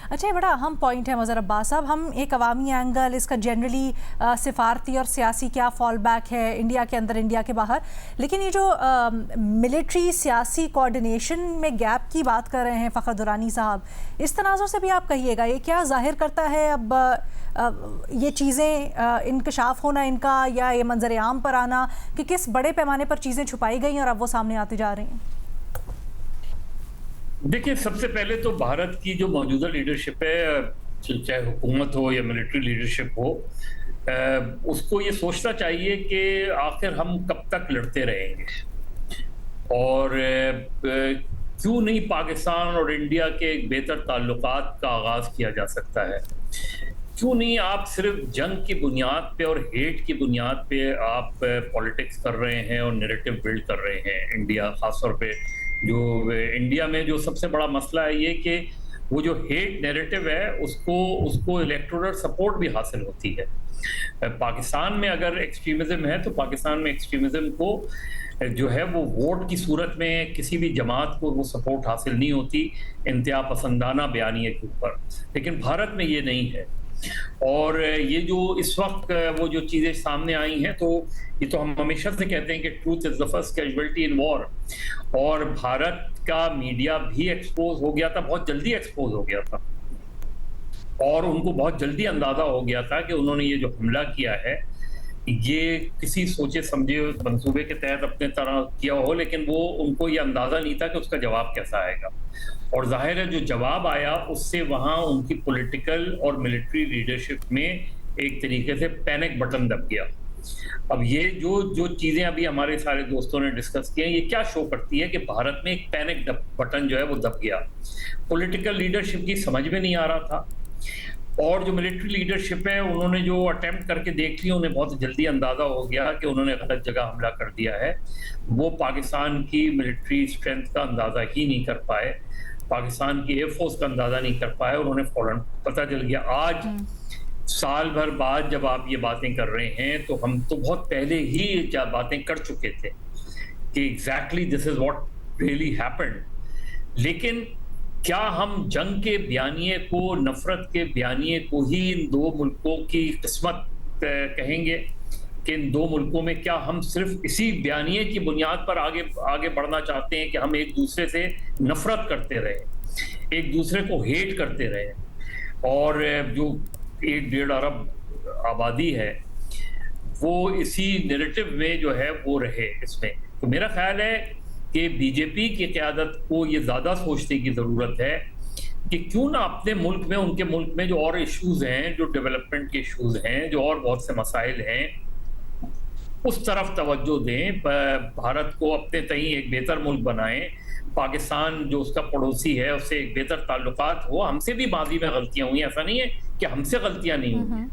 अच्छा, ये बड़ा अहम पॉइंट है मज़हर अब्बास साहब। हम एक अवामी एंगल, इसका जनरली सिफारती और सियासी क्या फॉल बैक है इंडिया के अंदर, इंडिया के बाहर, लेकिन ये जो मिलिट्री सियासी कोऑर्डिनेशन में गैप की बात कर रहे हैं फ़खर दुरानी साहब, इस तनाज़ुर से भी आप कहिएगा, ये क्या ज़ाहिर करता है अब ये चीज़ें इंकशाफ होना इनका, या ये मंजर आम पर आना कि किस बड़े पैमाने पर चीज़ें छुपाई गई और अब वो सामने आती जा रही हैं? देखिए, सबसे पहले तो भारत की जो मौजूदा लीडरशिप है, चाहे हुकूमत हो या मिलिट्री लीडरशिप हो, उसको ये सोचना चाहिए कि आखिर हम कब तक लड़ते रहेंगे और क्यों नहीं पाकिस्तान और इंडिया के एक बेहतर ताल्लुकात का आगाज़ किया जा सकता है। क्यों नहीं आप सिर्फ जंग की बुनियाद पे और हेट की बुनियाद पे आप पॉलिटिक्स कर रहे हैं और नैरेटिव बिल्ड कर रहे हैं। इंडिया खासतौर पे जो इंडिया में जो सबसे बड़ा मसला है ये कि वो जो हेट नैरेटिव है उसको इलेक्टोरल सपोर्ट भी हासिल होती है। पाकिस्तान में अगर एक्सट्रीमिज्म है तो पाकिस्तान में एक्सट्रीमिज्म को जो है वो वोट की सूरत में किसी भी जमात को वो सपोर्ट हासिल नहीं होती इंतहा पसंदाना बयानिए के ऊपर, लेकिन भारत में ये नहीं है। और ये जो इस वक्त वो जो चीज़ें सामने आई हैं, तो ये तो हम हमेशा से कहते हैं कि truth is the first casualty in war, और भारत का मीडिया भी एक्सपोज हो गया था, बहुत जल्दी एक्सपोज हो गया था और उनको बहुत जल्दी अंदाजा हो गया था कि उन्होंने ये जो हमला किया है ये किसी सोचे समझे मंसूबे के तहत अपने तरह किया हो, लेकिन वो उनको ये अंदाजा नहीं था कि उसका जवाब कैसा आएगा। और जाहिर है जो जवाब आया उससे वहां उनकी पॉलिटिकल और मिलिट्री लीडरशिप में एक तरीके से पैनिक बटन दब गया। अब ये जो चीजें अभी हमारे सारे दोस्तों ने डिस्कस की हैं, ये क्या शो करती है कि भारत में एक पैनिक बटन जो है वो दब गया। पॉलिटिकल लीडरशिप की समझ में नहीं आ रहा था, और जो मिलिट्री लीडरशिप है उन्होंने जो अटेम्प्ट करके देख लिया, उन्हें बहुत जल्दी अंदाजा हो गया कि उन्होंने गलत जगह हमला कर दिया है। वो पाकिस्तान की मिलिट्री स्ट्रेंथ का अंदाजा ही नहीं कर पाए, पाकिस्तान की एयरफोर्स का अंदाजा नहीं कर पाए, उन्होंने फौरन पता चल गया। आज साल भर बाद जब आप ये बातें कर रहे हैं तो हम तो बहुत पहले ही ये बातें कर चुके थे कि exactly this is what really happened. लेकिन क्या हम जंग के बयानिए को, नफरत के बयानिए को ही इन दो मुल्कों की किस्मत कहेंगे कि इन दो मुल्कों में क्या हम सिर्फ इसी बयानिए की बुनियाद पर आगे बढ़ना चाहते हैं कि हम एक दूसरे से नफरत करते रहे, एक दूसरे को हेट करते रहे, और जो 1-1.5 अरब आबादी है वो इसी नैरेटिव में जो है वो रहे इसमें। तो मेरा ख्याल है कि बीजेपी की क़यादत को ये ज़्यादा सोचने की ज़रूरत है कि क्यों ना अपने मुल्क में, उनके मुल्क में जो और इश्यूज हैं, जो डेवलपमेंट के इश्यूज हैं, जो और बहुत से मसाइल हैं, उस तरफ तवज्जो दें, भारत को अपने तहीं एक बेहतर मुल्क बनाएं, पाकिस्तान जो उसका पड़ोसी है उससे एक बेहतर ताल्लुकात हो। हमसे भी माजी में गलतियां हुई, ऐसा नहीं है कि हमसे गलतियां नहीं हुई,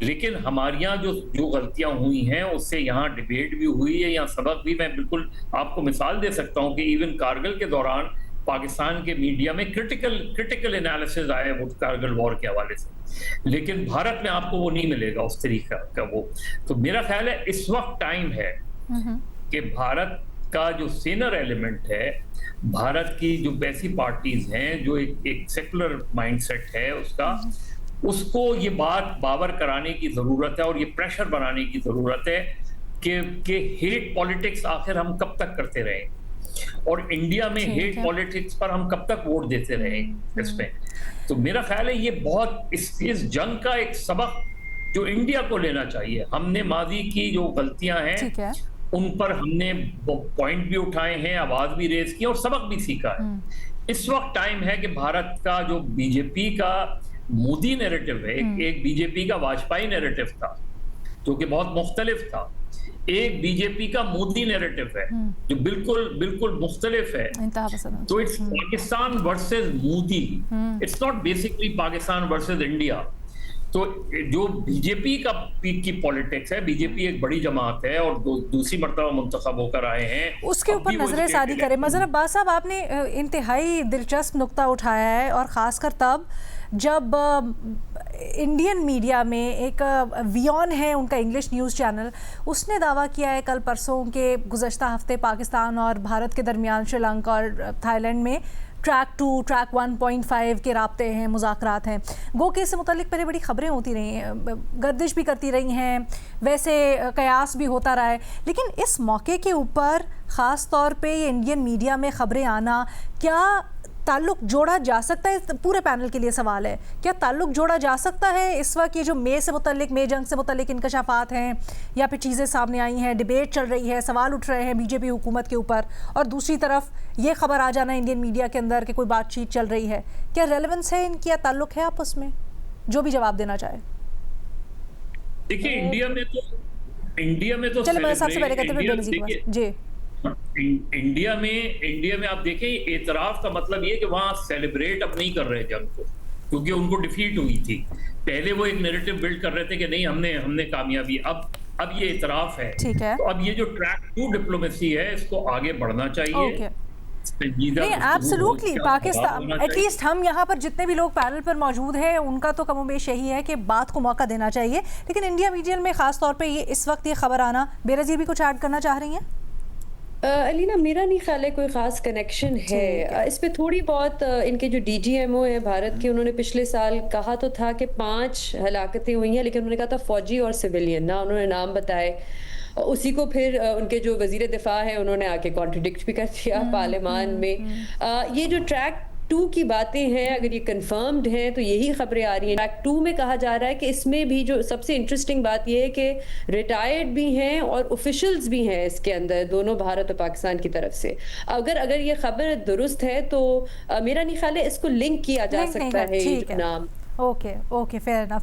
लेकिन हमारे यहाँ जो गलतियां हुई हैं उससे यहाँ डिबेट भी हुई है, यहाँ सबक भी। मैं बिल्कुल आपको मिसाल दे सकता हूँ कि इवन कारगिल के दौरान पाकिस्तान के मीडिया में क्रिटिकल एनालिसिस आए वो कारगिल वॉर के हवाले से, लेकिन भारत में आपको वो नहीं मिलेगा उस तरीका का वो। तो मेरा ख्याल है इस वक्त टाइम है कि भारत का जो सीनियर एलिमेंट है, भारत की जो ऐसी पार्टीज हैं जो एक सेकुलर माइंडसेट है उसको ये बात बावर कराने की जरूरत है और ये प्रेशर बनाने की जरूरत है कि हेट पॉलिटिक्स आखिर हम कब तक करते रहें, और इंडिया में हेट पॉलिटिक्स पर हम कब तक वोट देते रहें इसमें। तो मेरा ख्याल है ये बहुत इस जंग का एक सबक जो इंडिया को लेना चाहिए। हमने माजी की जो गलतियां हैं उन पर हमने पॉइंट भी उठाए हैं, आवाज भी रेज की और सबक भी सीखा है। इस वक्त टाइम है कि भारत का जो बीजेपी का मोदी नैरेटिव है, एक बीजेपी का वाजपेयी नैरेटिव था जो कि बहुत मुख्तलिफ था, एक बीजेपी का मोदी नैरेटिव है जो बिल्कुल मुख्तलिफ है। तो it's Pakistan versus Modi, it's not basically Pakistan versus India. तो जो बीजेपी की पॉलिटिक्स है, बीजेपी एक बड़ी जमात है और दूसरी मर्तबा मुंतखब होकर आए हैं, उसके ऊपर नजरें सारी करें। मज़हर अब्बास साहब, आपने इंतहाई दिलचस्प नुक्ता उठाया है, और ख़ासकर तब जब इंडियन मीडिया में एक वियॉन है उनका इंग्लिश न्यूज़ चैनल, उसने दावा किया है कल परसों के गुज़श्ता हफ्ते पाकिस्तान और भारत के दरमियान श्रीलंका और थाईलैंड में ट्रैक 2, ट्रैक 1.5 के राब्ते हैं, मुज़ाकरात हैं। गो कि इससे मुतल्लिक पहले बड़ी ख़बरें होती रही हैं, गर्दिश भी करती रही हैं, वैसे कयास भी होता रहा है, लेकिन इस मौके के ऊपर ख़ास तौर पे ये इंडियन मीडिया में ख़बरें आना, क्या ताल्लुक़ जोड़ा जा सकता है? पूरे पैनल के लिए सवाल है, क्या ताल्लुक़ जोड़ा जा सकता है इस वक्त ये जो मे से मुतल्लिक, मे जंग से मुतल्लिक इंकशाफात हैं या फिर चीज़ें सामने आई हैं, डिबेट चल रही है, सवाल उठ रहे हैं बीजेपी हुकूमत के ऊपर, और दूसरी तरफ ये खबर आ जाना इंडियन मीडिया के अंदर कि कोई बातचीत चल रही है, क्या रेलेवेंस है इनकी या ताल्लुक़ है आपस में? जो भी जवाब देना चाहे। देखिए, इंडिया में तो चलिए मैं सबसे पहले कहते हैं बेनज़ीर के पास। जी, इंडिया में आप देखें, एतराफ़ का मतलब ये कि वहाँ सेलिब्रेट अब नहीं कर रहे जंग को, क्योंकि उनको डिफीट हुई थी। पहले वो एक नैरेटिव बिल्ड कर रहे थे कि नहीं, हमने कामयाबी, अब ये एतराफ़ है। ठीक है। तो अब ये जो ट्रैक 2 डिप्लोमेसी है, इसको आगे बढ़ना चाहिए। ओके, नहीं एब्सोल्युटली, पाकिस्तान एटलीस्ट हम यहाँ पर जितने भी लोग पैनल पर मौजूद हैं उनका तो कमोबेश यही है कि बात को मौका देना चाहिए, लेकिन इंडिया मीडिया में ख़ास तौर पे ये इस वक्त ये खबर आना, बेनज़ीर भी कुछ ऐड करना चाह रही हैं? अलीना, मेरा नहीं ख्याल है कोई ख़ास कनेक्शन है। इस पे थोड़ी बहुत इनके जो डीजीएमओ है भारत के, उन्होंने पिछले साल कहा तो था कि 5 हलाकतें हुई हैं, लेकिन उन्होंने कहा था फ़ौजी और सिविलियन, ना उन्होंने नाम बताए। उसी को फिर उनके जो वज़ीर दिफ़ा है उन्होंने आके कॉन्ट्रडिक्ट भी कर दिया पार्लियामान में। ये जो ट्रैक 2 की बातें हैं, अगर ये कंफर्म्ड हैं तो यही खबरें आ रही हैं। ट्रैक 2 में कहा जा रहा है कि इसमें भी जो सबसे इंटरेस्टिंग बात ये है कि रिटायर्ड भी हैं और ऑफिशियल्स भी हैं इसके अंदर, दोनों भारत और पाकिस्तान की तरफ से। अगर ये खबर दुरुस्त है तो मेरा नहीं ख्याल है इसको लिंक किया जा सकता है ये जो नाम। Okay, fair enough.